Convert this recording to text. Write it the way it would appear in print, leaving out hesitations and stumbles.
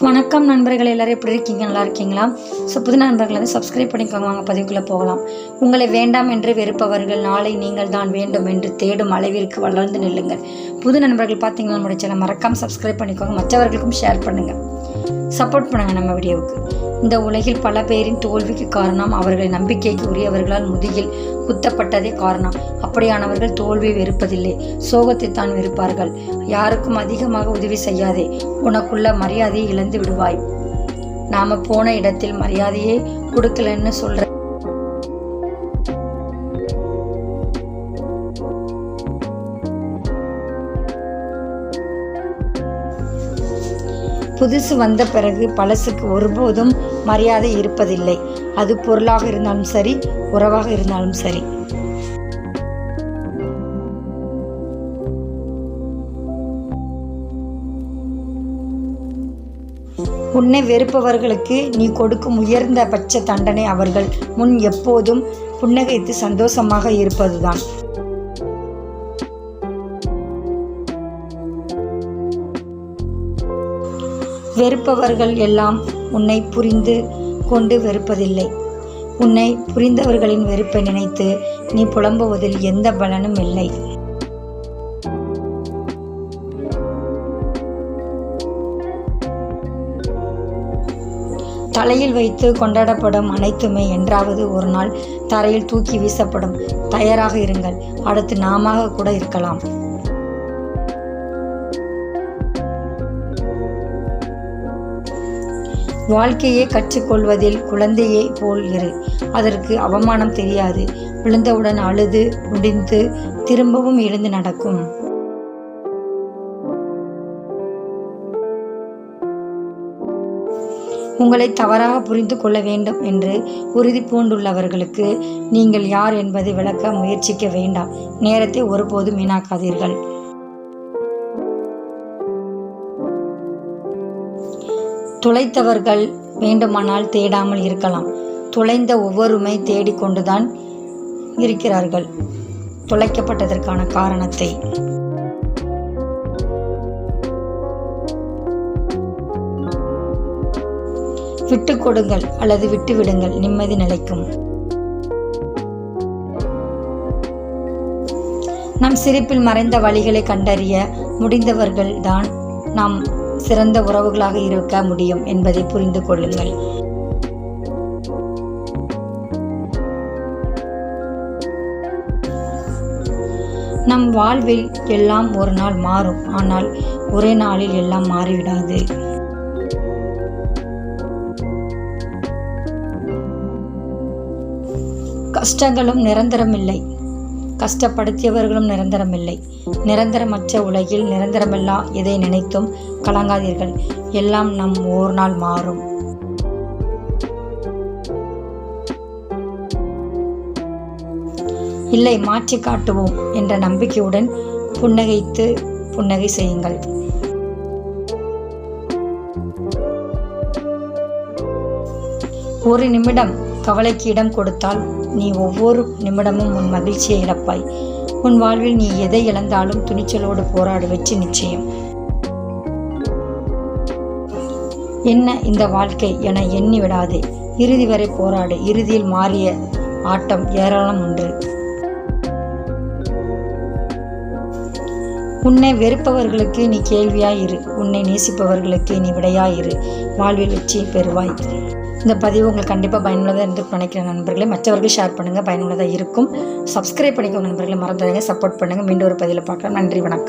வணக்கம் நண்பர்கள், எல்லோரும் எப்படி இருக்கீங்க? நல்லா இருக்கீங்களா? புது நண்பர்கள் வந்து சப்ஸ்கிரைப் பண்ணிக்கோங்க. வாங்க பதிவுக்குள்ளே போகலாம். உங்களை வேண்டாம் என்று வெறுப்பவர்கள் நாளை நீங்கள் தான் வேண்டும் என்று தேடும் அளவிற்கு வளர்ந்து நில்லுங்கள். புது நண்பர்கள் பார்த்தீங்கன்னா நம்முடைய சேனல் மறக்காமல் சப்ஸ்கிரைப் பண்ணிக்கோங்க. மற்றவர்களுக்கும் ஷேர் பண்ணுங்கள், சப்போர்ட் பண்ணுங்கள் நம்ம வீடியோவுக்கு. இந்த உலகில் பல பேரின் தோல்விக்கு காரணம் அவர்களின் நம்பிக்கைக்கு உரியவர்களால் முதுகில் குத்தப்பட்டதே காரணம். அப்படியானவர்கள் தோல்வியை வெறுப்பதில்லை, சோகத்தை தான் வெறுப்பார்கள். யாருக்கும் அதிகமாக உதவி செய்யாதே, உனக்குள்ள மரியாதையை இழந்து விடுவாய். நாம போன இடத்தில் மரியாதையே கொடுக்கலன்னு சொல்ற புதுசு வந்த பிறகு பழசுக்கு ஒருபோதும் மரியாதை இருப்பதில்லை. அது பொருளாக இருந்தாலும் சரி, உறவாக இருந்தாலும் சரி. உன்னை வெறுப்பவர்களுக்கு நீ கொடுக்கும் உயர்ந்த பட்ச தண்டனை அவர்கள் முன் எப்போதும் புன்னகைத்து சந்தோஷமாக இருப்பதுதான். வெறுப்பவர்கள் எல்லாம் உன்னை புரிந்து கொண்டு வெறுப்பதில்லை. உன்னை புரிந்தவர்களின் வெறுப்பை நினைத்து நீ புலம்புவதில் எந்த பலனும் இல்லை. தலையில் வைத்து கொண்டாடப்படும் அனைத்துமே என்றாவது ஒரு நாள் தரையில் தூக்கி வீசப்படும். தயாராக இருங்கள், அடுத்து நாம கூட இருக்கலாம். வாழ்க்கையை கற்றுக்கொள்வதில் குழந்தையை போல் இரு. அதற்கு அவமானம் தெரியாது. விழுந்தவுடன் அழுது முடிந்து திரும்பவும் எழுந்து நடக்கும். உங்களை தவறாக புரிந்து கொள்ள வேண்டும் என்று உறுதி பூண்டுள்ளவர்களுக்கு நீங்கள் யார் என்பதை விளக்க முயற்சிக்க வேண்டாம். நேரத்தை ஒருபோதும் வீணாக்காதீர்கள். துளைத்தவர்கள் வேண்டுமானால் தேடாமல் இருக்கலாம். துளைந்த ஒவ்வொருமை தேடிக்கொண்டுதான் இருக்கிறார்கள் துளைக்கப்பட்டதற்கான காரணத்தை. விட்டு கொடுங்கள் அல்லது விட்டுவிடுங்கள், நிம்மதி நிலைக்கும். நம் சிரிப்பில் மறைந்த வழிகளை கண்டறிய முடிந்தவர்கள் தான் நாம் சிறந்த உறவுகளாக இருக்க முடியும் என்பதை புரிந்து கொள்ளுங்கள். நம் வாழ்வில் எல்லாம் ஒரு நாள் மாறும், ஆனால் ஒரே நாளில் எல்லாம் மாறிவிடாது. கஷ்டங்களும் நிரந்தரமில்லை, கஷ்டப்படுத்தியவர்களும் நிரந்தரமில்லை. நிரந்தரமற்ற உலகில் நிரந்தரமில்லா எதை நினைத்தும் கலங்காதீர்கள். எல்லாம் நம் ஒரு நாள் மாறும். இல்லை, மாற்றி காட்டுவோம் என்ற நம்பிக்கையுடன் புன்னகைத்து புன்னகை செய்யுங்கள். ஒரு நிமிடம் கவலைக்கு இடம் கொடுத்தால் நீ ஒவ்வொரு நிமிடமும் உன் மகிழ்ச்சியை இழப்பாய். உன் வாழ்வில் நீ எதை இழந்தாலும் துணிச்சலோடு போராடு, வெற்றி நிச்சயம். என்ன இந்த வாழ்க்கை என எண்ணி விடாதே, இறுதி வரை போராடு. இறுதியில் மாறிய ஆட்டம் ஏராளம் உண்டு. உன்னை வெறுப்பவர்களுக்கு நீ கேள்வியாயிரு, உன்னை நேசிப்பவர்களுக்கு நீ விடையாயிரு. வாழ்வில் வெற்றியை பெறுவாய். இந்த பதிவு உங்களுக்கு கண்டிப்பாக பயனுள்ளதாக இருந்து நினைக்கிறேன் நண்பர்களே. மற்றவர்கள் ஷேர் பண்ணுங்கள், பயனுள்ளதாக இருக்கும். சப்ஸ்கிரைப் பண்ணிக்கோங்க நண்பர்களே, மறந்துடாதீங்க, சப்போர்ட் பண்ணுங்கள். மீண்டும் ஒரு பதிவில் பார்க்கலாம். நன்றி, வணக்கம்.